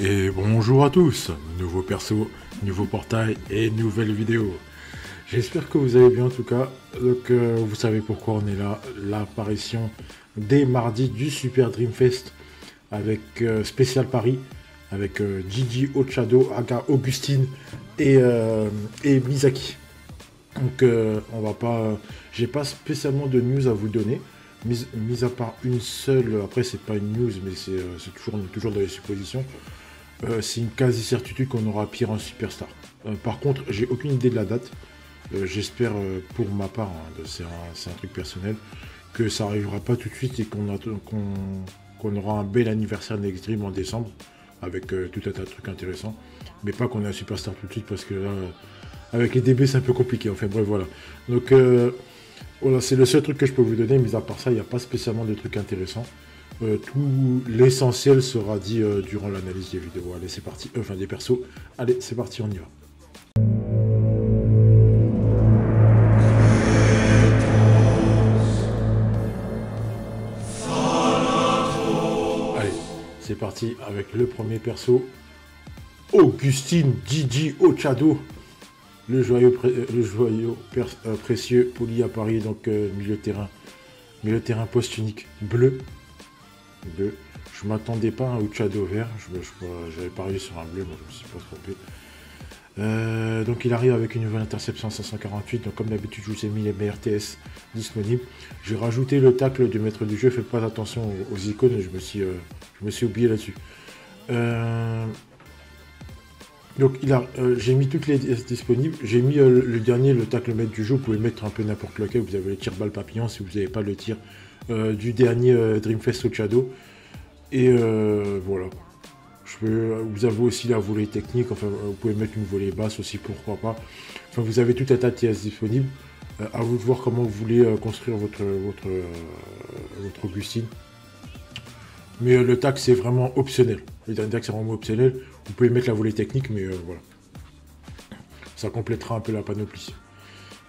Et bonjour à tous, nouveau perso, nouveau portail et nouvelle vidéo. J'espère que vous allez bien en tout cas. Donc vous savez pourquoi on est là. L'apparition dès mardi du Super Dream Fest avec Spécial Paris, avec Gigi, Ochado, Aga, Augustine et Misaki. Donc on va pas, j'ai pas spécialement de news à vous donner, mis à part une seule. Après c'est pas une news, mais c'est toujours, on est toujours dans les suppositions. C'est une quasi-certitude qu'on aura Pierre en superstar. Par contre, j'ai aucune idée de la date. J'espère, pour ma part, hein, c'est un truc personnel, que ça arrivera pas tout de suite et qu'on aura un bel anniversaire Next Dream en décembre, avec tout un tas de trucs intéressants. Mais pas qu'on ait un superstar tout de suite, parce que là, avec les DB, c'est un peu compliqué. Enfin bref, voilà. Donc, voilà, c'est le seul truc que je peux vous donner, mais à part ça, il n'y a pas spécialement de trucs intéressants. Tout l'essentiel sera dit durant l'analyse des vidéos. Allez, c'est parti. Enfin, des persos. Allez, c'est parti, on y va. Allez, c'est parti avec le premier perso. Augustine Gigi Ochado. Le joyau précieux, poli à Paris, donc milieu de terrain poste unique bleu. Bleu. Je m'attendais pas à un Ochado vert, j'avais parié sur un bleu, mais je me suis pas trompé. Donc il arrive avec une nouvelle interception 548, donc comme d'habitude je vous ai mis les BRTS disponibles. J'ai rajouté le tacle du maître du jeu, faites pas attention aux icônes, je me suis oublié là-dessus. Donc j'ai mis toutes les disponibles, j'ai mis le dernier, le tacle maître du jeu, vous pouvez mettre un peu n'importe lequel, vous avez le tir balle papillon si vous n'avez pas le tir du dernier Dreamfest Ochado. Et voilà. Vous avez aussi la volée technique, enfin vous pouvez mettre une volée basse aussi, pourquoi pas. Enfin vous avez tout un tas de TS disponibles. À vous de voir comment vous voulez construire votre Augustine. Mais le tac c'est vraiment optionnel. Le dernier tac c'est vraiment optionnel. Vous pouvez mettre la volée technique, mais voilà. Ça complétera un peu la panoplie.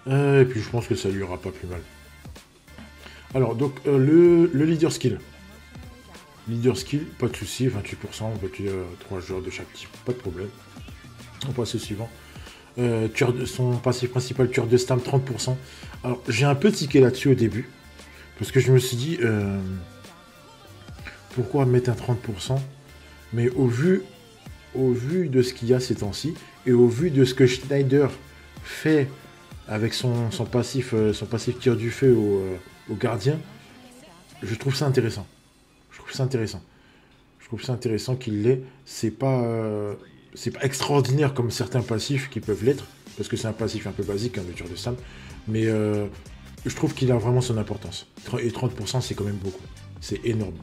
Et puis je pense que ça lui ira pas plus mal. Alors donc le leader skill. Leader skill, pas de souci, 28%, on peut tuer 3 joueurs de chaque type, pas de problème. On passe au suivant. Son passif principal, tueur de stam, 30%. Alors j'ai un peu tiqué là-dessus au début, parce que je me suis dit, pourquoi mettre un 30%? Mais au vu de ce qu'il y a ces temps-ci, et au vu de ce que Schneider fait avec son passif tir du feu au gardien, je trouve ça intéressant. Je trouve ça intéressant qu'il l'ait. C'est pas extraordinaire comme certains passifs qui peuvent l'être, parce que c'est un passif un peu basique, un tueur de stam. Mais je trouve qu'il a vraiment son importance. Et 30%, c'est quand même beaucoup. C'est énorme.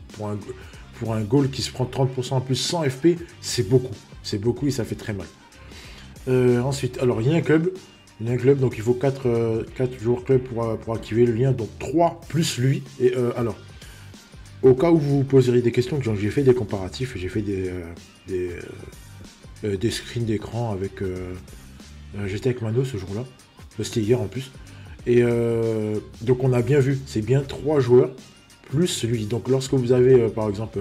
Pour un goal qui se prend 30% en plus sans FP, c'est beaucoup. C'est beaucoup et ça fait très mal. Ensuite, alors il y a un club. Donc il faut 4 joueurs club pour activer le lien. Donc 3 plus lui. Et alors, au cas où vous vous poserez des questions, j'ai fait des comparatifs, j'ai fait des screens d'écran avec... j'étais avec Mano ce jour-là, c'était hier en plus. Et donc on a bien vu, c'est bien 3 joueurs plus lui. Donc lorsque vous avez par exemple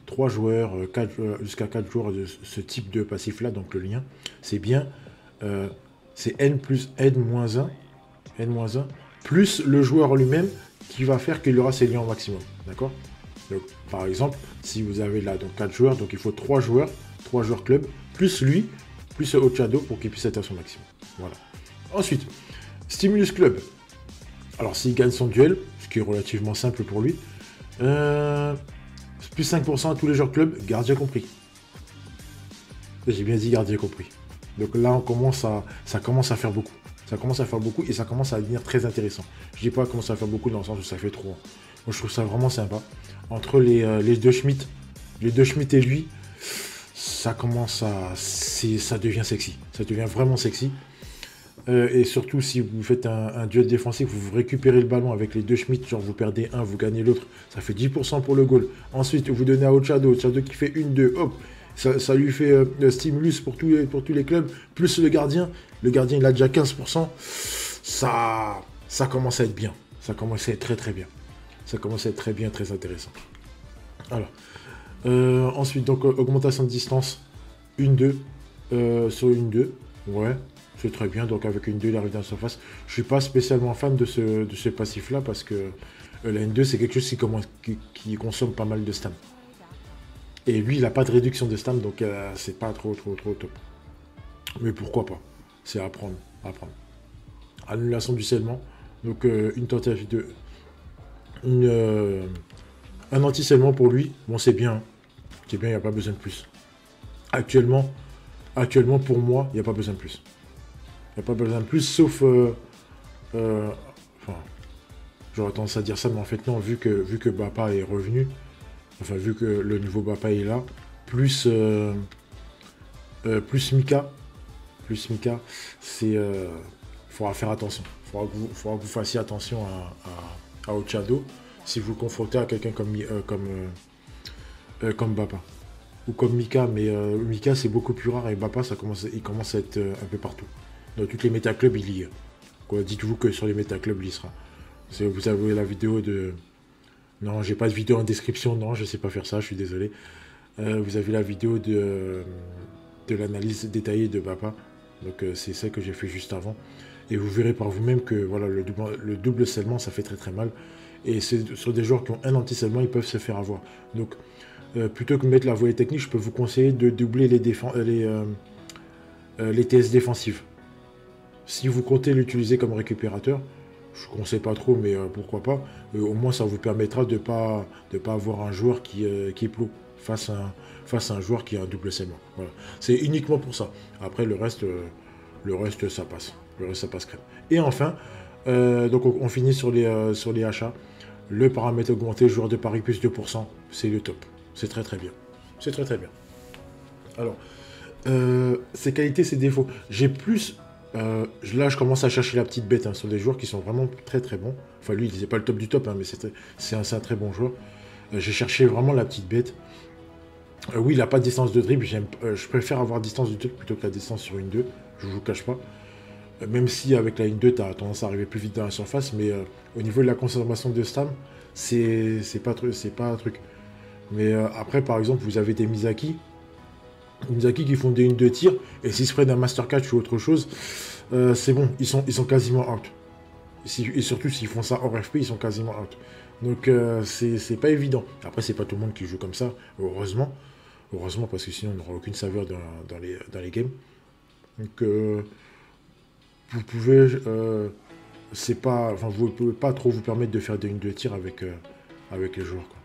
3 joueurs, jusqu'à 4 joueurs de ce type de passif-là, donc le lien, c'est bien, c'est N plus N-1, plus le joueur lui-même, qui va faire qu'il aura ses liens au maximum, d'accord? Donc par exemple, si vous avez là donc 4 joueurs, donc il faut 3 joueurs club, plus lui, plus Ochado pour qu'il puisse être à son maximum. Voilà. Ensuite, Stimulus Club. Alors s'il gagne son duel, ce qui est relativement simple pour lui, plus 5% à tous les joueurs club, gardien compris. J'ai bien dit gardien compris. Donc là ça commence à faire beaucoup. Ça commence à faire beaucoup et ça commence à devenir très intéressant. Je dis pas comment ça va faire beaucoup dans le sens où ça fait trop. Moi je trouve ça vraiment sympa. Entre les deux Schmitt et lui, ça devient sexy. Ça devient vraiment sexy. Et surtout si vous faites un duel défensif, vous récupérez le ballon avec les deux Schmitt, genre vous perdez un, vous gagnez l'autre, ça fait 10% pour le goal. Ensuite vous donnez à Ochado qui fait 1-2, hop. Ça lui fait stimulus pour tous les clubs, plus le gardien. Le gardien, il a déjà 15%. Ça commence à être bien. Ça commence à être très très bien. Ça commence à être très bien, très intéressant. Alors, Ensuite, donc, augmentation de distance, 1-2, sur 1-2, ouais, c'est très bien. Donc, avec une 2 il arrive dans la surface. Je suis pas spécialement fan de ce passif-là, parce que la N2, c'est quelque chose qui consomme pas mal de stam. Et lui, il n'a pas de réduction de stam, donc c'est pas trop top. Mais pourquoi pas? C'est à apprendre, à apprendre. Annulation du scellement, donc une tentative de... un anti-scellement pour lui, bon c'est bien, il n'y a pas besoin de plus. Actuellement pour moi, il n'y a pas besoin de plus. Il n'y a pas besoin de plus, sauf... enfin, j'aurais tendance à dire ça, mais en fait non, vu que Bappa est revenu, enfin vu que le nouveau Bappa est là, plus Mika, c'est... faudra faire attention. Faudra que vous fassiez attention à Ochado si vous le confrontez à quelqu'un comme Bappa. Ou comme Mika, mais Mika c'est beaucoup plus rare et Bappa il commence à être un peu partout. Dans toutes les métaclubs, il y est. Dites-vous que sur les métaclubs, il y sera. Vous avez la vidéo de... Non, j'ai pas de vidéo en description, non, je sais pas faire ça, je suis désolé. Vous avez la vidéo de l'analyse détaillée de Bappa. Donc c'est ça que j'ai fait juste avant. Et vous verrez par vous-même que voilà, le double scellement, ça fait très mal. Et c'est sur des joueurs qui ont un anti-scellement, ils peuvent se faire avoir. Donc plutôt que de mettre la volée technique, je peux vous conseiller de doubler les TS défensives. Si vous comptez l'utiliser comme récupérateur, je ne conseille pas trop, mais pourquoi pas. Au moins, ça vous permettra de pas avoir un joueur qui est plot face à un joueur qui a un double scellement. Voilà. C'est uniquement pour ça. Après, le reste, ça passe. Le reste, ça passe crème. Et enfin, donc on finit sur les achats. Le paramètre augmenté, joueur de pari plus 2%, c'est le top. C'est très bien. C'est très bien. Alors, ses qualités, ses défauts. J'ai plus... là, je commence à chercher la petite bête hein, sur des joueurs qui sont vraiment très bons. Enfin, lui, il disait pas le top du top, hein, mais c'est un très bon joueur. J'ai cherché vraiment la petite bête. Oui, il n'a pas de distance de dribble. Je préfère avoir distance de dribble plutôt que la distance sur une 2. Je ne vous cache pas. Même si avec la une 2, tu as tendance à arriver plus vite dans la surface. Mais au niveau de la consommation de stam, c'est pas un truc. Mais après, par exemple, vous avez des Misaki qui font des 1-2 tirs, et s'ils se prennent un master catch ou autre chose, c'est bon, ils sont quasiment out. Et surtout s'ils font ça hors FP, ils sont quasiment out. Donc c'est pas évident. Après, c'est pas tout le monde qui joue comme ça, heureusement. Heureusement, parce que sinon on n'aura aucune saveur dans les games. Donc vous pouvez... vous pouvez pas trop vous permettre de faire des 1-2 tirs avec les joueurs, quoi.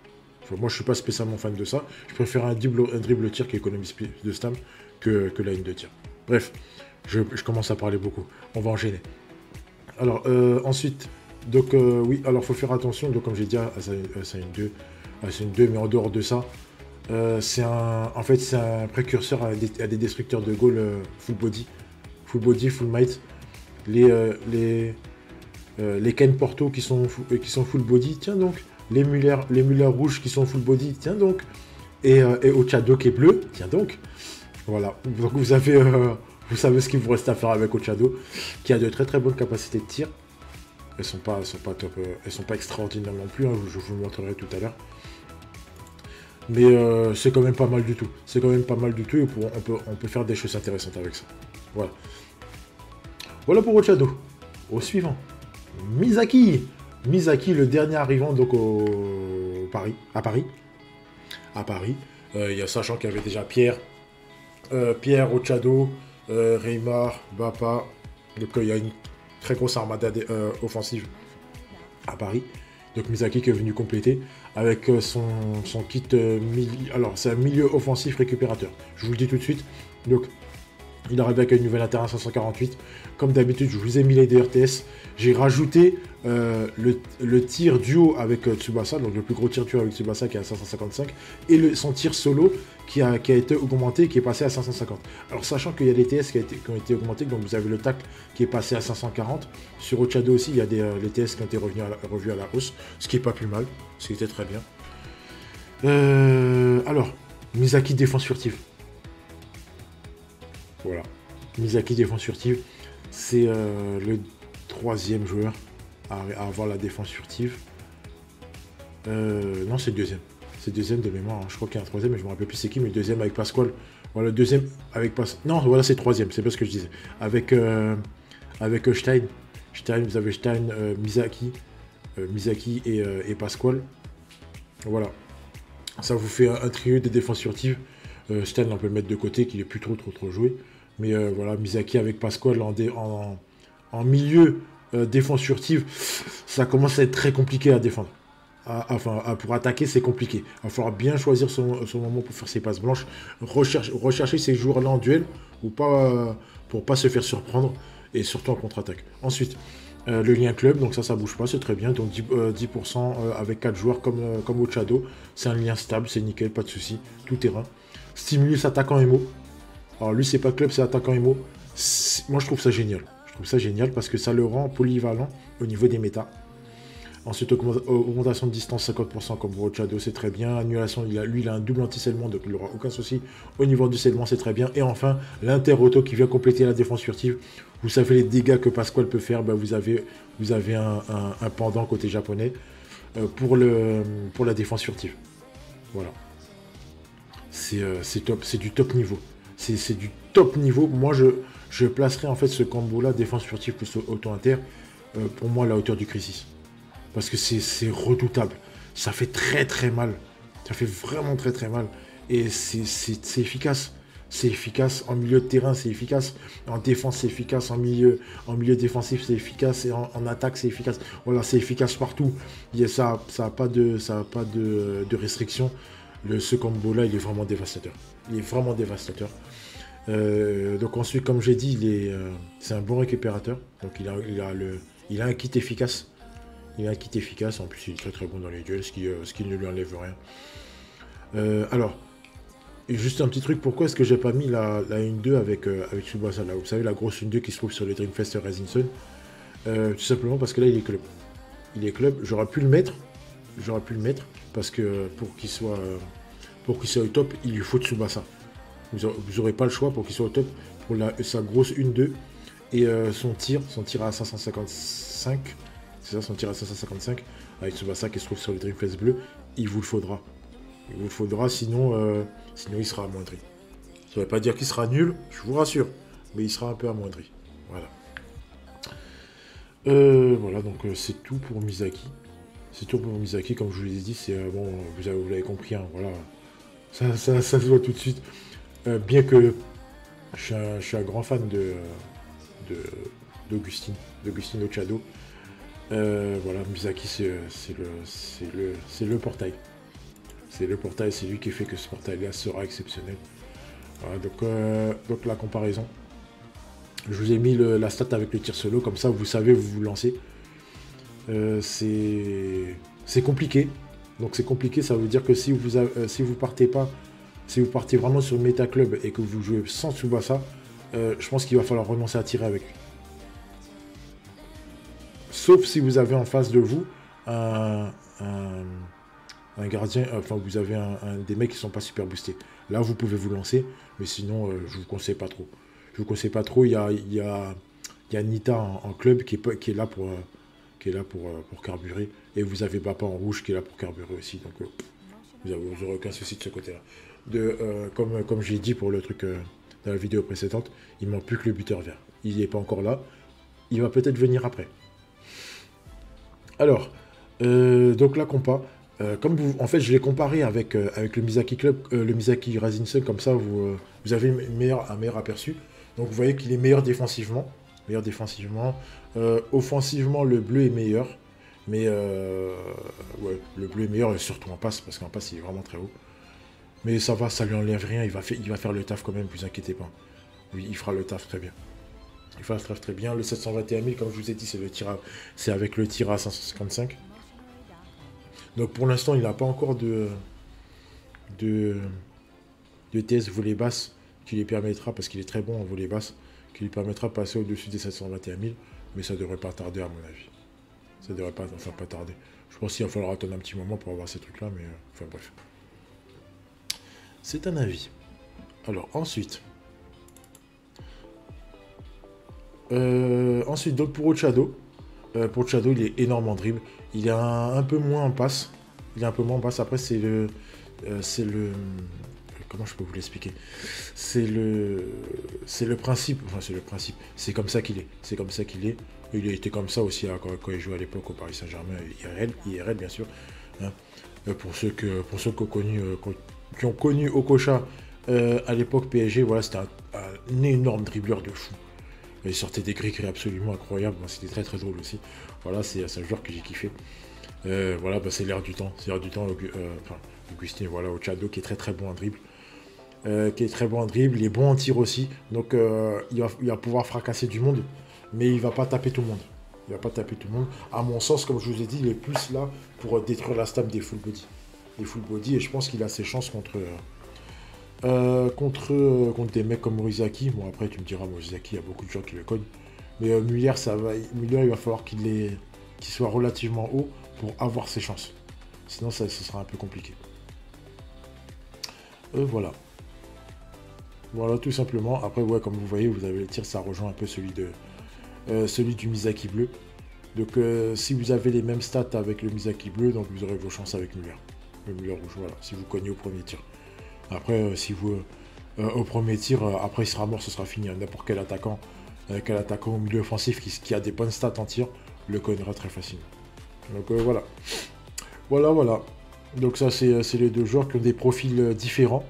Enfin, moi, je suis pas spécialement fan de ça. Je préfère un dribble tir qui économise plus de stam que la ligne de tir. Bref, je commence à parler beaucoup. On va enchaîner. Alors, ensuite, donc, oui, alors, faut faire attention. Donc, comme j'ai dit, à une 2, mais en dehors de ça, c'est un précurseur à des destructeurs de goal full body, full might. Les Ken Porto qui sont full body, tiens donc. Les Muller rouges qui sont full body, tiens donc. Et Ochado qui est bleu, tiens donc. Voilà, donc vous savez ce qu'il vous reste à faire avec Ochado, qui a de très bonnes capacités de tir. Elles sont pas top, elles sont pas extraordinaires non plus, hein, je vous le montrerai tout à l'heure. Mais c'est quand même pas mal du tout. C'est quand même pas mal du tout et on peut faire des choses intéressantes avec ça. Voilà. Voilà pour Ochado. Au suivant. Misaki, le dernier arrivant donc à Paris. Il y a sachant qu'il y avait déjà Pierre, Ochado, Reymar, Bappa. Donc il y a une très grosse armada offensive à Paris. Donc Misaki qui est venu compléter avec son kit alors c'est un milieu offensif récupérateur. Je vous le dis tout de suite. Donc il arrive avec une nouvelle intérêt à 548. Comme d'habitude, je vous ai mis les DRTS. J'ai rajouté le tir duo avec Tsubasa, donc le plus gros tir duo avec Tsubasa qui est à 555, et son tir solo qui a été augmenté, qui est passé à 550. Alors sachant qu'il y a des TS qui ont été augmentés, donc vous avez le tacle qui est passé à 540. Sur Ochado aussi, il y a les TS qui ont été revus à la hausse, ce qui est pas plus mal, ce qui était très bien. Alors, Misaki défense furtive. Voilà. Misaki défense furtive, c'est le 3e joueur à avoir la défense furtive. Non, c'est le 2e. C'est deuxième de mémoire, hein. Je crois qu'il y a un troisième, mais je me rappelle plus c'est qui, mais le deuxième avec Pasquale. Voilà, le deuxième avec Pasquale. Non, voilà, c'est troisième, c'est pas ce que je disais. Avec Stein. Stein, vous avez Stein, Misaki et Pasquale. Voilà. Ça vous fait un trio de défense furtive. Stein, on peut le mettre de côté, qu'il est plus trop joué. Mais voilà, Misaki avec Pasquale en milieu défense furtive, ça commence à être très compliqué à défendre. Pour attaquer, c'est compliqué. Il va falloir bien choisir son moment pour faire ses passes blanches. Rechercher ces joueurs-là en duel ou pas, pour pas se faire surprendre. Et surtout en contre-attaque. Ensuite, le lien club, donc ça bouge pas, c'est très bien. Donc 10% avec 4 joueurs comme au Shadow. C'est un lien stable, c'est nickel, pas de souci, tout terrain. Stimulus attaquant MO. Alors lui, c'est pas club, c'est attaquant MO. Moi, je trouve ça génial. Je trouve ça génial parce que ça le rend polyvalent au niveau des méta. Ensuite, augmentation de distance 50% comme pour Shadow, c'est très bien. Annulation, lui, il a un double anti-scellement, donc il n'aura aucun souci au niveau du scellement, c'est très bien. Et enfin, l'inter-auto qui vient compléter la défense furtive. Vous savez les dégâts que Pasquale peut faire, ben vous avez un pendant côté japonais pour la défense furtive. Voilà. C'est top, c'est du top niveau. C'est du top niveau. Moi, je placerai en fait ce combo-là, défense furtive plus auto-inter, pour moi à la hauteur du Crisis. Parce que c'est redoutable. Ça fait très mal. Ça fait vraiment très mal. Et c'est efficace. C'est efficace en milieu de terrain, c'est efficace. En défense, c'est efficace. En milieu défensif, c'est efficace. Et en attaque, c'est efficace. Voilà, c'est efficace partout. Ça n'a pas de restriction. Ce combo-là, il est vraiment dévastateur. Il est vraiment dévastateur. Donc ensuite, comme j'ai dit, c'est un bon récupérateur. Donc il a un kit efficace. Il a un kit efficace, en plus il est très bon dans les duels, ce qui ne lui enlève rien. Alors, juste un petit truc, pourquoi est-ce que j'ai pas mis la 1-2 avec Tsubasa là? Vous savez, la grosse 1-2 qui se trouve sur les Dreamfest Rising Sun. Tout simplement parce que là il est club. Il est club, j'aurais pu le mettre, parce que pour qu'il soit au top, il lui faut Tsubasa. Vous n'aurez pas le choix pour qu'il soit au top pour sa grosse 1-2 et son tir à 555. C'est ça, son tir à 555 avec Tsubasa qui se trouve sur le Dreamfest bleu. Il vous le faudra. Il vous le faudra, sinon il sera amoindri. Ça ne veut pas dire qu'il sera nul, je vous rassure, mais il sera un peu amoindri. Voilà. Voilà, donc c'est tout pour Misaki. C'est tout pour Misaki, comme je vous l'ai dit, c'est bon, vous l'avez compris, hein, voilà. Ça se voit tout de suite. Bien que je suis un grand fan d'Augustine Ochado. Voilà, Misaki, c'est le portail. C'est le portail, c'est lui qui fait que ce portail-là sera exceptionnel. Voilà, donc la comparaison. Je vous ai mis la stat avec le tir solo, comme ça vous savez, vous lancez. C'est compliqué. Donc c'est compliqué, ça veut dire que si vous partez vraiment sur le Meta Club et que vous jouez sans Tsubasa, je pense qu'il va falloir renoncer à tirer avec lui. Sauf si vous avez en face de vous un gardien, enfin vous avez des mecs qui sont pas super boostés. Là vous pouvez vous lancer, mais sinon je vous conseille pas trop. Je vous conseille pas trop. Il y a Nita en club qui est là pour carburer, et vous avez Papa en rouge qui est là pour carburer aussi. Donc vous n'aurez aucun souci de ce côté-là. Comme j'ai dit pour le truc dans la vidéo précédente, il manque plus que le buteur vert. Il n'est pas encore là. Il va peut-être venir après. Alors, donc la compa, en fait, je l'ai comparé avec le Misaki Club, le Misaki Rising Sun, comme ça, vous avez un meilleur aperçu. Donc, vous voyez qu'il est meilleur défensivement. Offensivement, le bleu est meilleur. Mais, ouais, le bleu est meilleur, surtout en passe, parce qu'en passe, il est vraiment très haut. Mais ça va, ça lui enlève rien, il va faire le taf quand même, vous inquiétez pas. Oui, il fera le taf très bien. Il fait un straf très bien. Le 721 000, comme je vous ai dit, c'est avec le tir à 555. Donc pour l'instant, il n'a pas encore de TS volée basse qui lui permettra, parce qu'il est très bon en volée basse, qui lui permettra de passer au-dessus des 721 000. Mais ça ne devrait pas tarder à mon avis. Ça ne devrait pas tarder. Je pense qu'il va falloir attendre un petit moment pour avoir ces trucs-là, mais enfin bref. C'est un avis. Alors ensuite... donc pour Ochado, il est énorme en dribble. Il est un peu moins en passe. Après, c'est c'est le... Comment je peux vous l'expliquer? C'est le principe, enfin c'est le principe, c'est comme ça qu'il est. C'est comme ça qu'il est. Il a été comme ça aussi hein, quand il jouait à l'époque au Paris Saint-Germain, IRL bien sûr. Hein. Pour ceux qui ont connu Okocha à l'époque PSG, voilà, c'était un énorme dribbleur de fou. Il sortait des gris absolument incroyables. Bon, c'était très très drôle aussi. Voilà, c'est un joueur que j'ai kiffé. Voilà, bah, c'est l'air du temps. C'est l'air du temps. Enfin, Augustin, voilà, Ochado qui est très très bon en dribble. Il est bon en tir aussi. Donc il va pouvoir fracasser du monde. Mais il va pas taper tout le monde. Il va pas taper tout le monde. À mon sens, comme je vous ai dit, il est plus là pour détruire la stam des full body. Des full body. Et je pense qu'il a ses chances contre des mecs comme Morizaki. Bon, après, tu me diras, Morizaki, il y a beaucoup de gens qui le cognent. Mais Muller, il va falloir qu'il soit relativement haut pour avoir ses chances. Sinon, ce sera un peu compliqué. Voilà. Voilà, tout simplement. Après, ouais, comme vous voyez, vous avez le tir, ça rejoint un peu celui du Misaki bleu. Donc, si vous avez les mêmes stats avec le Misaki bleu, donc vous aurez vos chances avec Muller. Le Muller rouge, voilà, si vous cognez au premier tir. Après, si vous... au premier tir, après il sera mort, ce sera fini. N'importe quel attaquant au milieu offensif qui a des bonnes stats en tir, le connaîtra très facilement. Donc voilà. Voilà. Donc ça, c'est les deux joueurs qui ont des profils différents.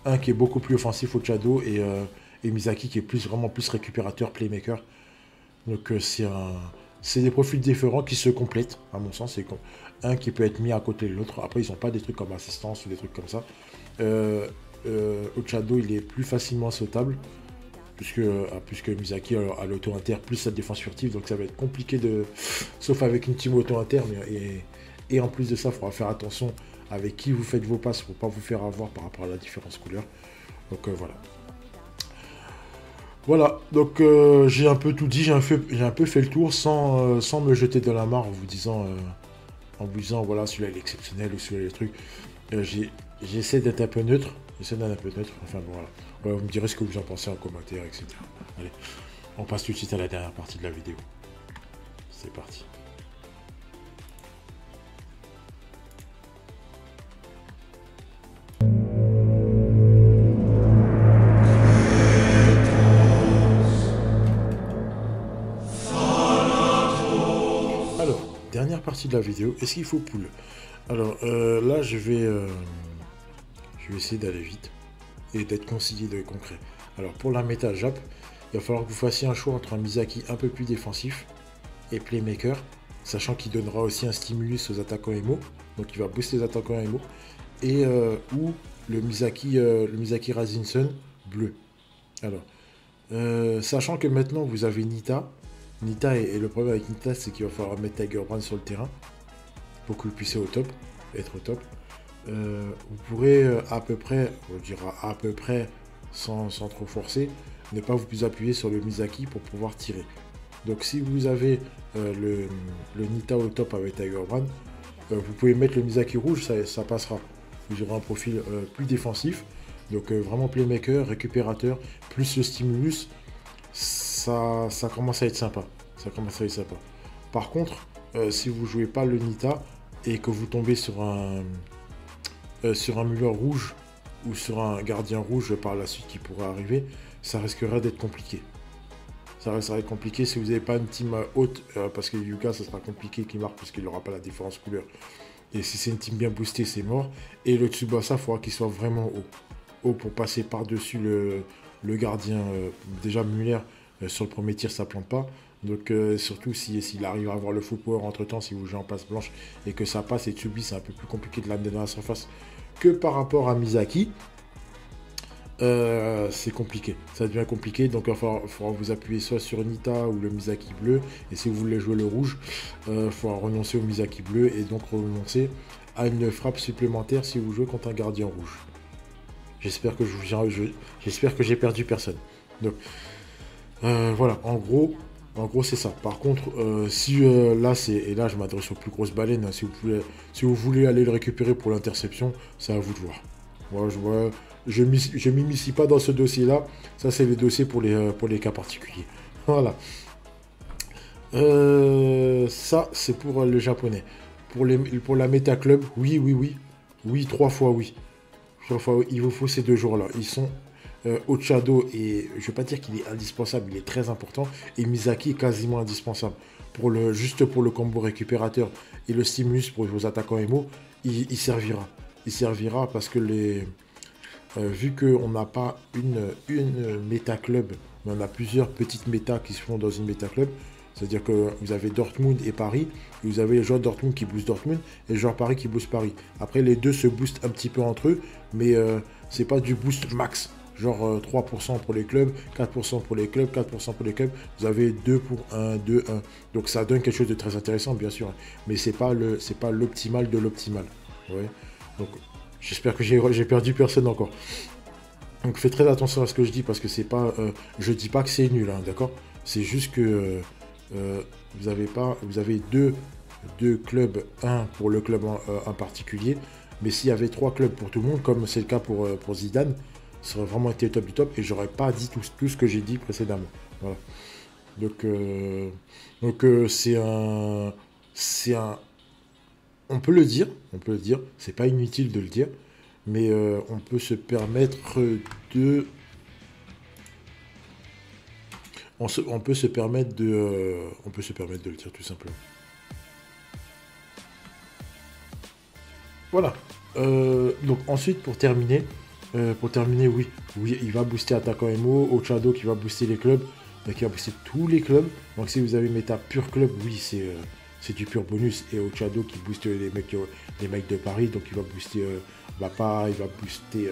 Un qui est beaucoup plus offensif au Ochado et Misaki qui est vraiment plus récupérateur, playmaker. Donc c'est des profils différents qui se complètent, à mon sens. C'est un qui peut être mis à côté de l'autre. Après, ils n'ont pas des trucs comme assistance ou des trucs comme ça. Ochado, il est plus facilement sautable, puisque Misaki a l'auto-inter plus sa défense furtive, donc ça va être compliqué sauf avec une team auto-inter, et en plus de ça, il faudra faire attention avec qui vous faites vos passes pour ne pas vous faire avoir par rapport à la différence couleur. Donc voilà. Voilà, donc j'ai un peu tout dit, j'ai un peu fait le tour sans me jeter de la mare en vous disant voilà, celui-là il est exceptionnel ou celui-là il est truc. J'essaie d'être un peu neutre. Enfin bon, voilà. Ouais, vous me direz ce que vous en pensez en commentaire, etc. Allez, on passe tout de suite à la dernière partie de la vidéo. C'est parti. Alors, dernière partie de la vidéo. Est-ce qu'il faut pull? Alors là, je vais essayer d'aller vite et d'être concis et concret. Alors pour la méta Jap, il va falloir que vous fassiez un choix entre un Misaki un peu plus défensif et playmaker, sachant qu'il donnera aussi un stimulus aux attaquants MO, donc il va booster les attaquants MO, et ou le Misaki Razinson bleu. Alors, sachant que maintenant vous avez Nita, et le problème avec Nita, c'est qu'il va falloir mettre Tiger Brand sur le terrain pour que vous puissiez être au top. Vous pourrez à peu près, on dira à peu près, sans trop forcer, ne pas vous appuyer sur le Misaki pour pouvoir tirer. Donc si vous avez le Nita au top avec Tiger Brand, vous pouvez mettre le Misaki rouge, ça passera. Vous aurez un profil plus défensif, donc vraiment playmaker, récupérateur, plus le stimulus, ça commence à être sympa. Par contre, si vous jouez pas le Nita et que vous tombez sur un Muller rouge ou sur un gardien rouge par la suite qui pourrait arriver, ça risquerait d'être compliqué. Ça resterait compliqué si vous n'avez pas une team haute, parce que Yuka, ça sera compliqué qu'il marque parce qu'il n'aura pas la différence couleur. Et si c'est une team bien boostée, c'est mort. Et le Tsubasa, il faudra qu'il soit vraiment haut pour passer par-dessus le gardien. Déjà, Muller, sur le premier tir, ça ne plante pas. Donc, surtout s'il arrive à avoir le full power entre-temps, si vous jouez en passe blanche et que ça passe, et Tsubi, c'est un peu plus compliqué de l'amener dans la surface que par rapport à Misaki. C'est compliqué, ça devient compliqué, donc il faudra vous appuyer soit sur Nita ou le Misaki bleu, et si vous voulez jouer le rouge, il faudra renoncer au Misaki bleu et donc renoncer à une frappe supplémentaire si vous jouez contre un gardien rouge. J'espère que j'ai perdu personne. Donc voilà, en gros c'est ça. Par contre, si là je m'adresse aux plus grosses baleines, hein, si vous voulez aller le récupérer pour l'interception, c'est à vous de voir. Moi, je m'immiscie pas dans ce dossier-là. Ça, c'est le dossier pour les cas particuliers. Voilà. Ça, c'est pour le japonais. Pour la Meta Club, oui. Oui, 3 fois, oui. 3 fois, oui. Il vous faut ces 2 joueurs-là. Ils sont Ochado, et je ne vais pas dire qu'il est indispensable, il est très important. Et Misaki est quasiment indispensable. Juste pour le combo récupérateur et le stimulus pour vos attaquants MO, il servira. Il servira parce que vu qu'on n'a pas une méta club, mais on a plusieurs petites méta qui se font dans une méta club. C'est-à-dire que vous avez Dortmund et Paris, et vous avez les joueurs Dortmund qui boostent Dortmund, et les joueurs Paris qui boostent Paris. Après, les deux se boostent un petit peu entre eux, mais c'est pas du boost max. Genre 3% pour les clubs, 4% pour les clubs, 4% pour les clubs. Vous avez 2 pour 1, 2, 1. Donc ça donne quelque chose de très intéressant, bien sûr. Mais c'est pas l'optimal de l'optimal. Ouais. Donc j'espère que j'ai perdu personne encore. Donc faites très attention à ce que je dis, parce que c'est pas, je dis pas que c'est nul, hein, d'accord. C'est juste que vous avez deux clubs, un pour le club en particulier, mais s'il y avait 3 clubs pour tout le monde, comme c'est le cas pour Zidane, ça aurait vraiment été le top du top, et j'aurais pas dit tout ce que j'ai dit précédemment. Voilà. Donc c'est un, on peut le dire, c'est pas inutile de le dire, mais on peut se permettre de on peut se permettre de le dire tout simplement. Voilà. Donc ensuite, pour terminer, oui, il va booster attaquant MO, Ochado qui va booster les clubs, qui va booster tous les clubs. Donc si vous avez méta pur club, oui, c'est du pur bonus. Et Ochado qui booste les mecs de Paris, donc il va booster Bapa, il va booster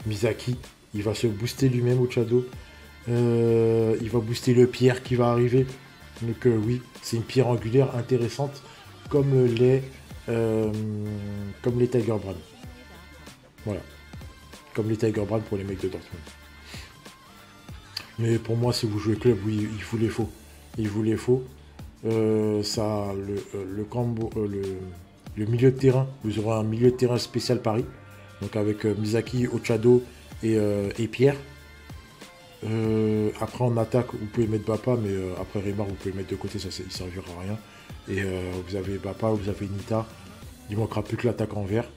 Misaki, il va se booster lui-même Ochado. Il va booster le pierre qui va arriver. Donc oui, c'est une pierre angulaire intéressante comme les Tiger Brand. Voilà. Comme les Tiger Brand pour les mecs de Dortmund. Mais pour moi, si vous jouez club, oui, il vous les faut. Il vous les faut. Le combo, le milieu de terrain, vous aurez un milieu de terrain spécial Paris. Donc avec Misaki, Ochado et Pierre. Après en attaque, vous pouvez mettre Bapa, mais après Remar, vous pouvez mettre de côté, ça il servira à rien. Et vous avez Bapa, vous avez Nita. Il manquera plus que l'attaque en vert.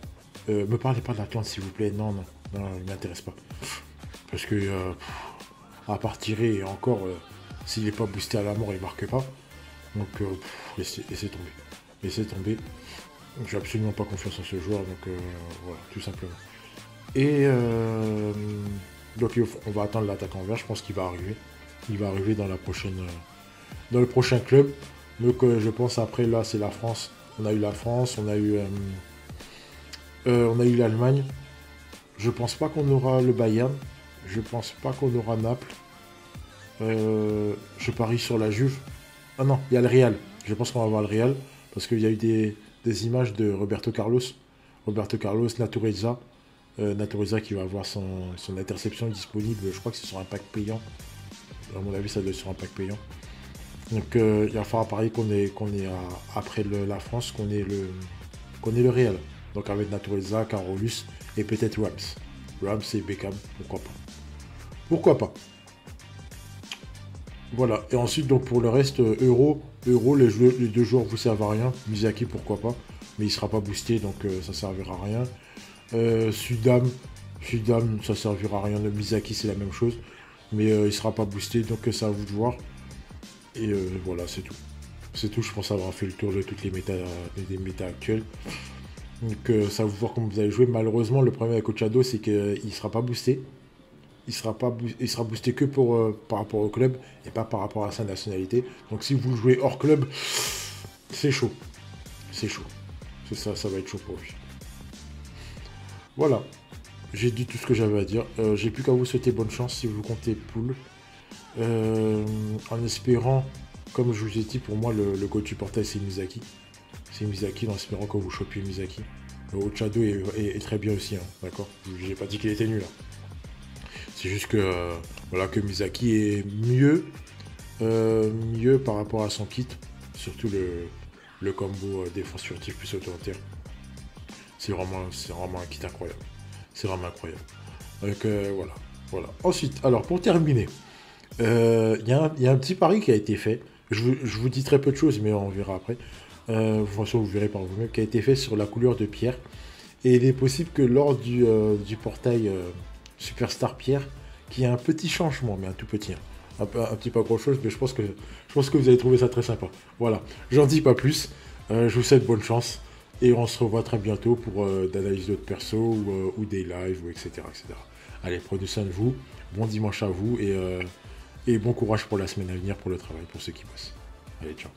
Me parlez pas de l'Atlante, s'il vous plaît. Non, il ne m'intéresse pas. Parce que à part tirer, et encore, s'il n'est pas boosté à la mort, il ne marque pas. Donc laissez tomber. Laissez tomber. J'ai absolument pas confiance en ce joueur, donc voilà, tout simplement. Et donc on va attendre l'attaque en vert, je pense qu'il va arriver. Il va arriver dans le prochain club. Donc je pense après, là c'est la France. On a eu la France, on a eu l'Allemagne. Je pense pas qu'on aura le Bayern. Je pense pas qu'on aura Naples. Je parie sur la Juve. Ah non, il y a le Real. Je pense qu'on va avoir le Real. Parce qu'il y a eu des images de Roberto Carlos. Natureza. Natureza qui va avoir son interception disponible. Je crois que c'est sur un pack payant. À mon avis, ça doit être sur un pack payant. Donc il va falloir parier qu'on est après la France, qu'on est le Real. Donc avec Natureza, Carolus et peut-être Rams. Rams et Beckham, pourquoi pas. Pourquoi pas. Voilà, et ensuite donc pour le reste, Euro, les 2 joueurs vous servent à rien. Misaki pourquoi pas, mais il sera pas boosté, donc ça servira à rien. Sudam, ça servira à rien. Le Misaki c'est la même chose, mais il sera pas boosté, donc c'est à vous de voir. Et voilà, c'est tout. C'est tout, je pense avoir fait le tour de toutes les méta actuelles. Donc ça va vous voir comment vous allez jouer. Malheureusement, le problème avec Ochado, c'est qu'il ne sera pas boosté. Il sera boosté que par rapport au club et pas par rapport à sa nationalité. Donc si vous jouez hors club, c'est chaud. C'est chaud. C'est ça, ça va être chaud pour lui. Voilà. J'ai dit tout ce que j'avais à dire. J'ai plus qu'à vous souhaiter bonne chance si vous comptez pool. En espérant, comme je vous ai dit, pour moi, le coach du portail, c'est Misaki. C'est Misaki, en espérant que vous chopiez Misaki. Le Ochado est très bien aussi, hein, d'accord. J'ai pas dit qu'il était nul. Hein. C'est juste que, voilà, que Misaki est mieux par rapport à son kit. Surtout le combo défense furtive plus autoritaire. C'est vraiment un kit incroyable. C'est vraiment incroyable. Donc voilà. Ensuite, alors pour terminer, il y a un petit pari qui a été fait. Je vous dis très peu de choses, mais on verra après. De toute façon, vous verrez par vous-même, qui a été fait sur la couleur de pierre. Et il est possible que lors du portail Superstar Pierre, qu'il y ait un petit changement, mais un tout petit. Hein. Un petit pas grand chose, mais je pense que vous allez trouver ça très sympa. Voilà, j'en dis pas plus. Je vous souhaite bonne chance. Et on se revoit très bientôt pour d'analyse d'autres persos ou des lives, ou etc., etc. Allez, prenez soin de vous. Bon dimanche à vous et bon courage pour la semaine à venir pour le travail, pour ceux qui bossent. Allez, ciao.